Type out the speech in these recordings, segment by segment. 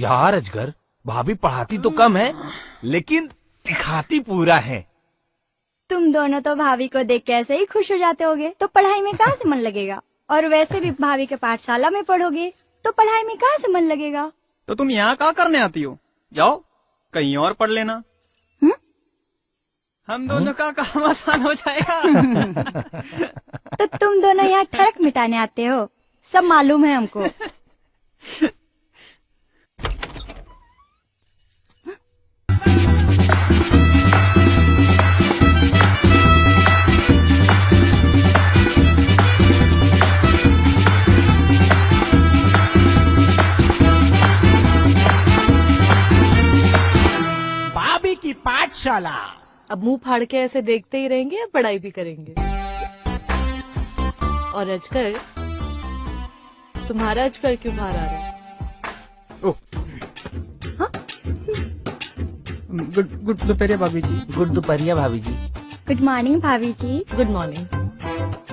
यार अजगर, भाभी पढ़ाती तो कम है लेकिन दिखाती पूरा है। तुम दोनों तो भाभी को देख के ऐसे ही खुश हो जाते होगे, तो पढ़ाई में कहाँ से मन लगेगा। और वैसे भी भाभी के पाठशाला में पढ़ोगे तो पढ़ाई में कहाँ से मन लगेगा। तो तुम यहाँ क्या करने आती हो? जाओ कहीं और पढ़ लेना। हम दोनों का काम आसान हो जाएगा। तो तुम दोनों यहाँ ठरक मिटाने आते हो, सब मालूम है हमको। भाभी की पाठशाला। अब मुंह फाड़ के ऐसे देखते ही रहेंगे या पढ़ाई भी करेंगे? और अजगर, तुम्हारा अजगर क्यों बाहर आ रहा है? गुड दोपहर भाभी जी। गुड दोपहरिया भाभी जी। गुड मॉर्निंग भाभी जी। Good morning.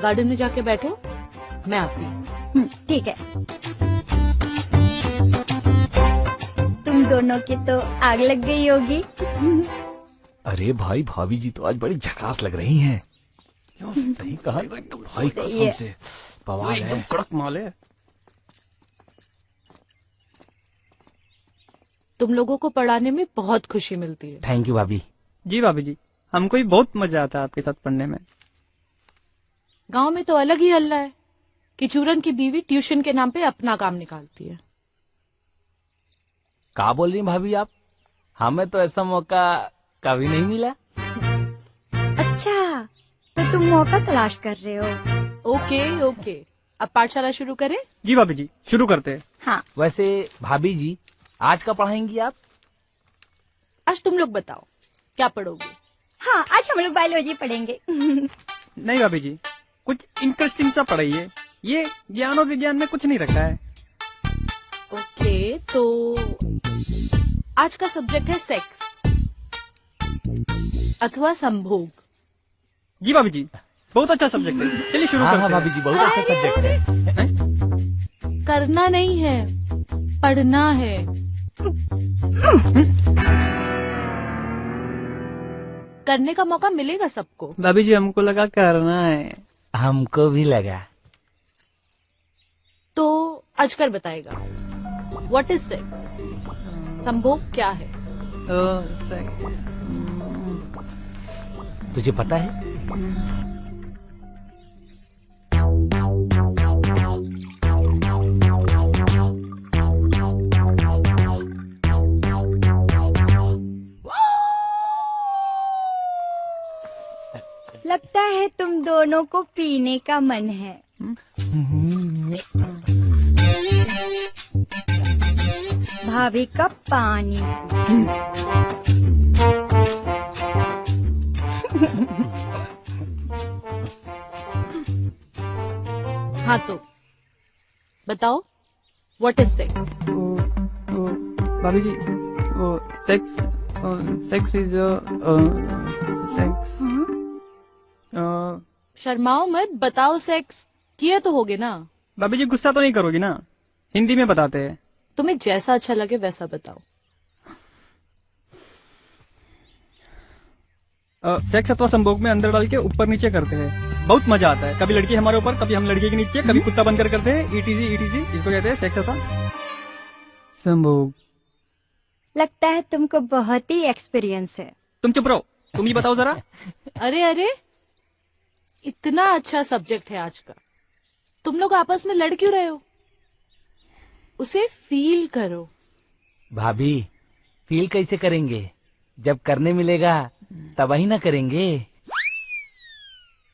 गार्डन में जाके बैठो, मैं आती हूँ। ठीक है। तुम दोनों की तो आग लग गई होगी। अरे भाई, भाभी जी तो आज बड़ी झकास लग रही हैं। सही कहा एकदम भाई, कसम से बवाल है। एकदम कड़क माल है। तुम लोगों को पढ़ाने में बहुत खुशी मिलती है। थैंक यू भाभी। जी भाभी जी, हमको भी बहुत मजा आता है आपके साथ पढ़ने में। गांव में तो अलग ही हल्ला है कि चूरन की बीवी ट्यूशन के नाम पे अपना काम निकालती है। क्या बोल रही हैं भाभी आप? हमें तो ऐसा मौका कभी नहीं मिला। अच्छा, तो तुम मौका तलाश कर रहे हो। ओके, अब पाठशाला शुरू करें? जी भाभी जी, शुरू करते हैं। हाँ। वैसे भाभी जी, आज का पढ़ाएंगी आप? आज तुम लोग बताओ क्या पढ़ोगे? हाँ, आज हम लोग बायोलॉजी पढ़ेंगे। नहीं भाभी जी, कुछ इंटरेस्टिंग सा पढ़ाइए। ये ज्ञान और विज्ञान में कुछ नहीं रखा है। ओके, तो आज का सब्जेक्ट है सेक्स अथवा संभोग। जी भाभी जी, बहुत अच्छा सब्जेक्ट है। चलिए शुरू करते हाँ हैं। भाभी जी, बहुत अच्छा सब्जेक्ट है। करना नहीं है, पढ़ना है। करने का मौका मिलेगा सबको। भाभी जी, हमको लगा करना है। हमको भी लगा। तो अजगर बताएगा, व्हाट इज सेक्स? संभोग क्या है? तुझे पता है? लगता है तुम दोनों को पीने का मन है। भाभी का पानी। हाँ, तो बताओ, व्हाट इज सेक्स? भाभी जी, सेक्स इज सेक्स। शर्माओ मत, बताओ। सेक्स किए तो होगे ना? भाभी जी, गुस्सा तो नहीं करोगी ना? हिंदी में बताते हैं। तुम्हें जैसा अच्छा लगे वैसा बताओ। सेक्स अथवा संभोग में अंदर डाल के ऊपर नीचे करते हैं। बहुत मजा आता है। कभी लड़की हमारे ऊपर, कभी हम लड़की के नीचे, कभी कुत्ता बनकर करते हैं। ईटीसी इसको कहते हैं सेक्स अथवा संभोग। लगता है तुमको बहुत ही एक्सपीरियंस है। तुम चुप रहो, तुम ही बताओ जरा। अरे, इतना अच्छा सब्जेक्ट है आज का, तुम लोग आपस में लड़ क्यों रहे हो? उसे फील करो। भाभी, फील कैसे करेंगे? जब करने मिलेगा तब ही ना करेंगे।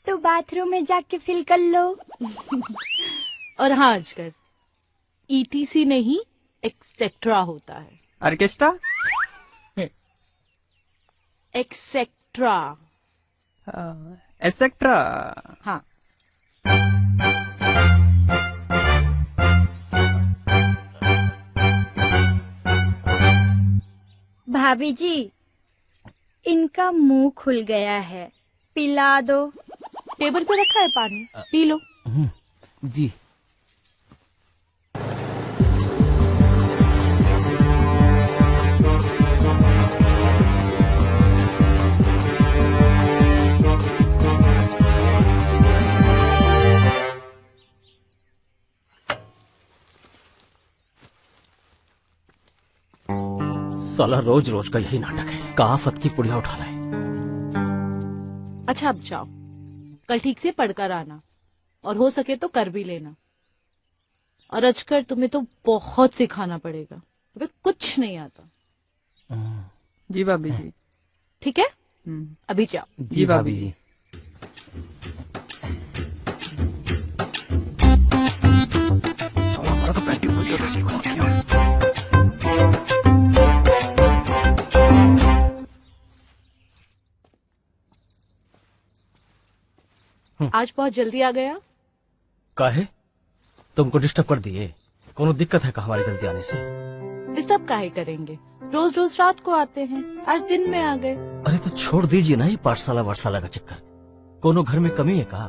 तो बाथरूम में जाके फील कर लो। और हाँ अजगर, ईटीसी नहीं एक्सेट्रा होता है। ऑर्केस्ट्रा? एक्सेट्रा। एसेक्ट्रा। हाँ। भाभी जी, इनका मुंह खुल गया है, पिला दो। टेबल पे रखा है पानी, पी लो। जी। साला रोज रोज का यही नाटक है, कहावत की पुड़िया उठा रहा है। अच्छा अब जाओ, कल ठीक से पढ़कर आना और हो सके तो कर भी लेना। और अजकर तुम्हें तो बहुत सिखाना पड़ेगा, तुम्हें कुछ नहीं आता। जी भाभी जी। ठीक है, अभी जाओ। जी भाभी जी। हमारा तो पेंटिंग हो गया आज बहुत जल्दी आ गया। काहे? तुमको डिस्टर्ब कर दिए? कोनो दिक्कत है का हमारे जल्दी आने से? डिस्टर्ब काहे करेंगे, रोज रोज रात को आते हैं, आज दिन में आ गए। अरे तो छोड़ दीजिए ना ये पाठशाला वाठशाला का चक्कर। कोनो घर में कमी है का?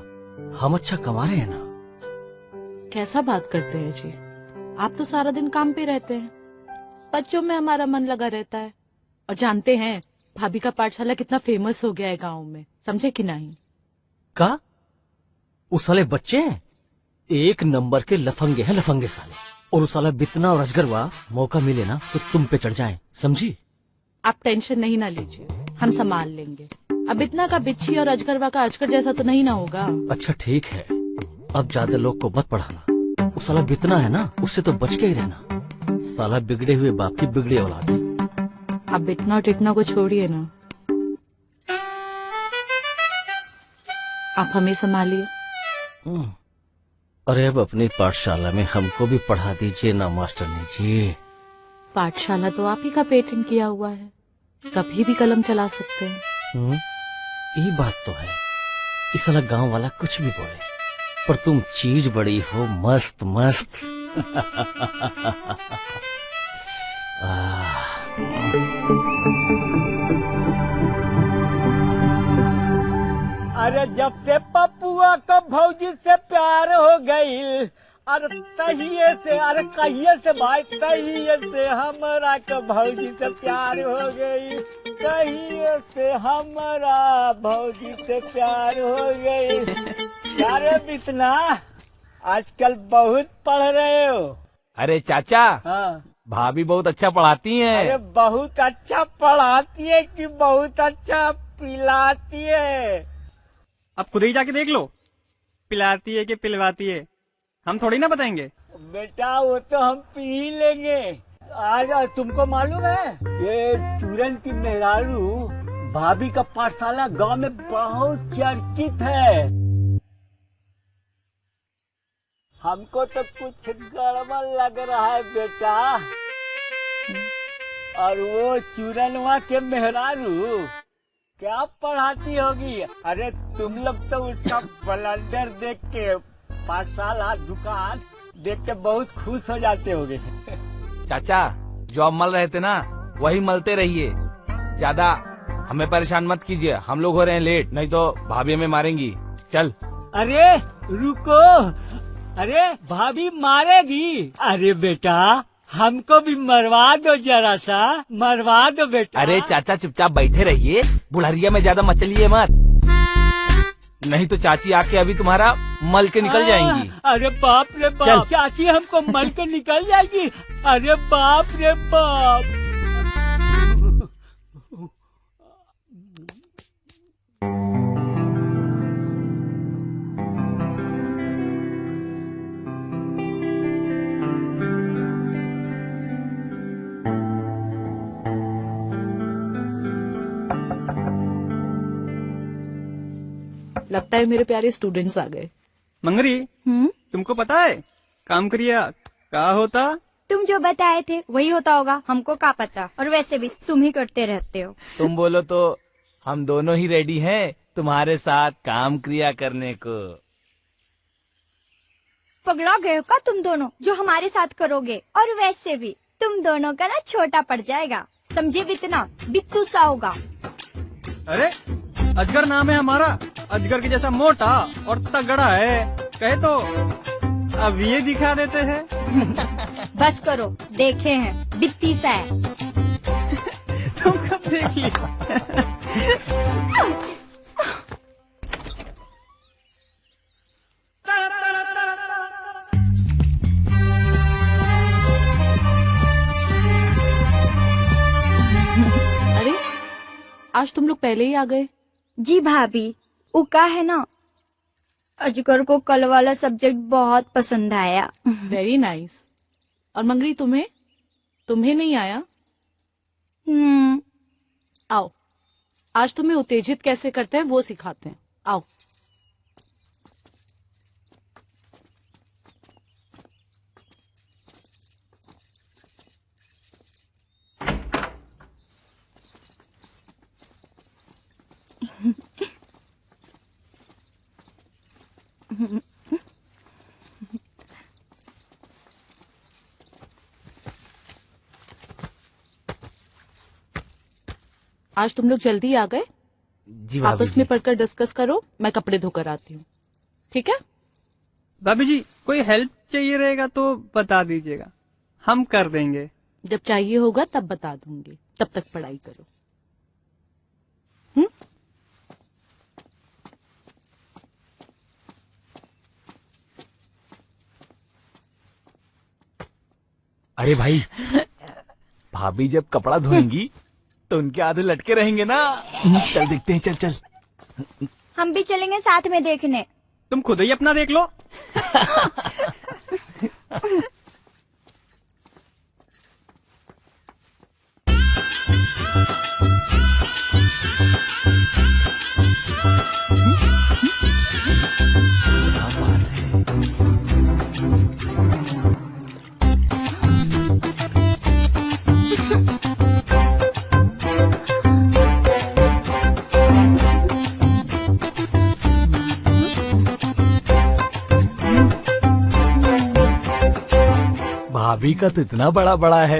हम अच्छा कमा रहे हैं ना। कैसा बात करते हैं जी, आप तो सारा दिन काम पे रहते हैं, बच्चों में हमारा मन लगा रहता है। और जानते हैं भाभी का पाठशाला कितना फेमस हो गया है गाँव में, समझे कि नहीं? का? उस साले बच्चे हैं, एक नंबर के लफंगे हैं, लफंगे साले। और उस साला बितना और अजगरवा मौका मिले ना तो तुम पे चढ़ जाएं, समझी? आप टेंशन नहीं ना लीजिए, हम संभाल लेंगे। अब इतना का बिच्छी और अजगरवा का अजगर जैसा तो नहीं ना होगा। अच्छा ठीक है, अब ज्यादा लोग को मत पढ़ाना। उस साला बितना है ना, उससे तो बच के ही रहना। साला बिगड़े हुए बाप की बिगड़ी औलाद है। अब इतना टिटना को छोड़िए ना, आप हमें संभालिए। अरे अब अपनी पाठशाला में हमको भी पढ़ा दीजिए ना मास्टरनी जी। पाठशाला तो आप ही का पेटेंट किया हुआ है, कभी भी कलम चला सकते हैं। ये बात तो है, इस साला गांव वाला कुछ भी बोले, पर तुम चीज बड़ी हो मस्त मस्त। अरे जब से पपुआ को भौजी से प्यार हो गई, अरे तहिए से, अरे कहिए से भाई, तहिए से हमारा को भौजी से प्यार हो गई, तहिए से हमारा भौजी से प्यार हो गई। अरे बितना आजकल बहुत पढ़ रहे हो। अरे चाचा, हाँ, भाभी बहुत अच्छा पढ़ाती हैं। अरे बहुत अच्छा पढ़ाती है कि बहुत अच्छा पिलाती है। अब खुद ही जाके देख लो, पिलाती है कि पिलवाती है, हम थोड़ी ना बताएंगे। बेटा वो तो हम पी ही लेंगे। आज तुमको मालूम है, ये चूरन की मेहरारू भाभी का पाठशाला गांव में बहुत चर्चित है। हमको तो कुछ गड़बड़ लग रहा है बेटा। और वो चूरनवा के मेहरारू क्या पढ़ाती होगी? अरे तुम लोग तो उसका ब्लंडर देख के, पाठशाला दुकान देख के बहुत खुश हो जाते होगे। चाचा जो आप मल रहे थे ना, वही मलते रहिए, ज्यादा हमें परेशान मत कीजिए, हम लोग हो रहे हैं लेट, नहीं तो भाभी हमें मारेंगी। चल। अरे रुको, अरे भाभी मारेगी? अरे बेटा हमको भी मरवा दो, जरा सा मरवा दो बेटा। अरे चाचा चुपचाप बैठे रहिए, बुढ़ारिया में ज्यादा मचलिए मत, नहीं तो चाची आके अभी तुम्हारा मल के निकल जाएंगी। अरे बाप रे बाप, चाची हमको मल के निकल जाएगी? अरे बाप रे बाप। लगता है मेरे प्यारे स्टूडेंट्स आ गए। मंगरी, तुमको पता है काम क्रिया क्या होता? तुम जो बताए थे वही होता होगा, हमको क्या पता। और वैसे भी तुम ही करते रहते हो। तुम बोलो तो हम दोनों ही रेडी हैं तुम्हारे साथ काम क्रिया करने को। पगला गए हो का तुम दोनों जो हमारे साथ करोगे? और वैसे भी तुम दोनों का ना छोटा पड़ जाएगा, समझे? बितना बिट्टू सा होगा। अरे अजगर नाम है हमारा, अजगर के जैसा मोटा और तगड़ा है, कहे तो अब ये दिखा देते हैं। बस करो, देखे हैं बित्ती सा है। तुम कब देख लिया? आज तुम लोग पहले ही आ गए। जी भाभी, वो का है ना, अजगर को कल वाला सब्जेक्ट बहुत पसंद आया। Very nice. और मंगरी तुम्हें नहीं आया? आओ, आज तुम्हें उत्तेजित कैसे करते हैं वो सिखाते हैं। आओ। आज तुम लोग जल्दी आ गए। जी भाभी आपस में पढ़कर डिस्कस करो, मैं कपड़े धोकर आती हूँ। ठीक है? भाभी जी, कोई हेल्प चाहिए रहेगा तो बता दीजिएगा, हम कर देंगे। जब चाहिए होगा तब बता दूंगी, तब तक पढ़ाई करो। अरे भाई, भाभी जब कपड़ा धोएंगी तो उनके आधे लटके रहेंगे ना। चल देखते हैं, चल चल। हम भी चलेंगे साथ में देखने। तुम खुद ही अपना देख लो। भाभी का तो इतना बड़ा बड़ा है,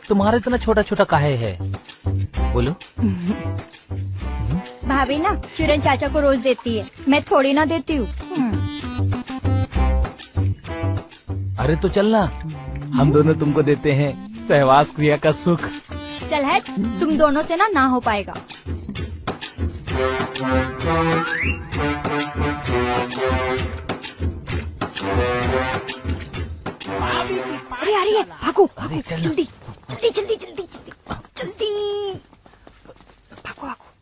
तुम्हारा इतना छोटा छोटा काहे है? बोलो। भाभी ना चूरन चाचा को रोज देती है, मैं थोड़ी ना देती हूँ। अरे तो चलना, हम दोनों तुमको देते हैं सहवास क्रिया का सुख। चल है, तुम दोनों से ना हो पाएगा। अरे आ रही है, भागो भागो, जल्दी जल्दी जल्दी जल्दी जल्दी जल्दी भागो भागो।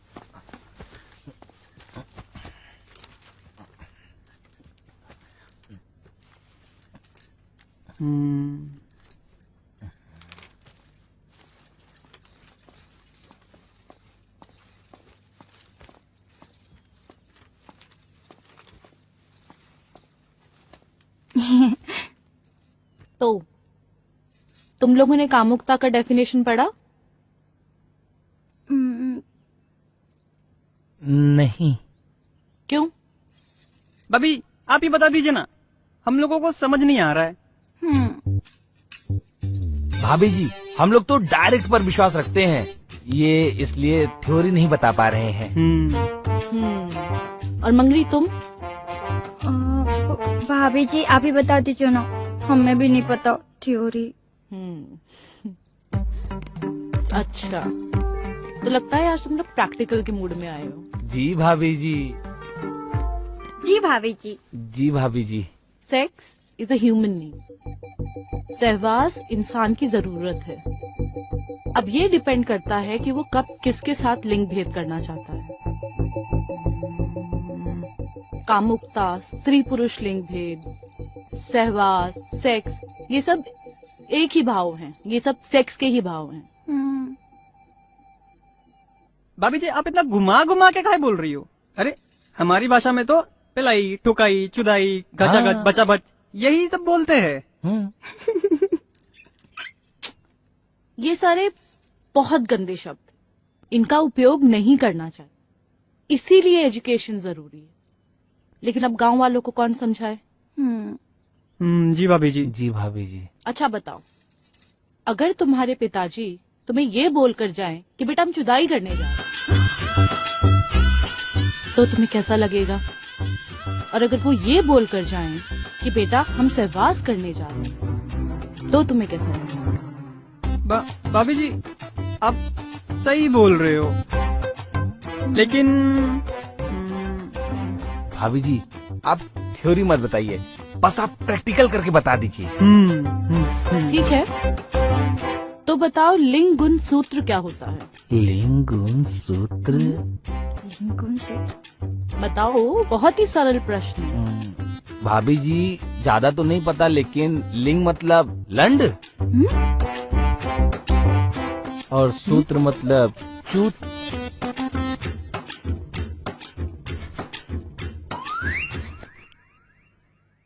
तो तुम लोगों ने कामुकता का डेफिनेशन पढ़ा? नहीं। क्यों? भाभी आप ही बता दीजिए ना, हम लोगों को समझ नहीं आ रहा है। भाभी जी, हम लोग तो डायरेक्ट पर विश्वास रखते हैं, ये इसलिए थ्योरी नहीं बता पा रहे हैं। और मंगरी तुम? भाभी जी आप ही बता दीजिए ना, हमें भी नहीं पता थ्योरी। अच्छा, तो लगता है आज तुम लोग प्रैक्टिकल के मूड में आए हो। जी भाभी जी। जी भाभी जी। जी भाभी जी। Sex is a human need. सहवास इंसान की जरूरत है। अब ये डिपेंड करता है कि वो कब किसके साथ लिंग भेद करना चाहता है। कामुकता, स्त्री पुरुष लिंग भेद, सहवास, सेक्स, ये सब एक ही भाव हैं, ये सब सेक्स के ही भाव हैं। भाभी जी आप इतना घुमा घुमा के काहे बोल रही हो? अरे हमारी भाषा में तो पिलाई, ठुकाई, चुदाई, गचागच, हाँ। बचा बच, यही सब बोलते हैं। ये सारे बहुत गंदे शब्द, इनका उपयोग नहीं करना चाहिए, इसीलिए एजुकेशन जरूरी है। लेकिन अब गांव वालों को कौन समझाए? जी भाभी जी। जी भाभी जी। अच्छा बताओ, अगर तुम्हारे पिताजी तुम्हें ये बोलकर जाएं कि बेटा हम जुदाई करने जा रहे हैं, तो तुम्हें कैसा लगेगा? और अगर वो ये बोलकर जाएं कि बेटा हम सहवास करने जा रहे हैं, तो तुम्हें कैसा लगेगा? भाभी जी आप सही बोल रहे हो, लेकिन भाभी जी आप थ्योरी मत बताइए, बस आप प्रैक्टिकल करके बता दीजिए। ठीक है, तो तो बताओ लिंग गुण सूत्र क्या होता है? लिंग गुण सूत्र। कौन से? बताओ, बहुत ही सरल प्रश्न है। भाभी जी ज्यादा तो नहीं पता, लेकिन लिंग मतलब लंड और सूत्र मतलब चूत।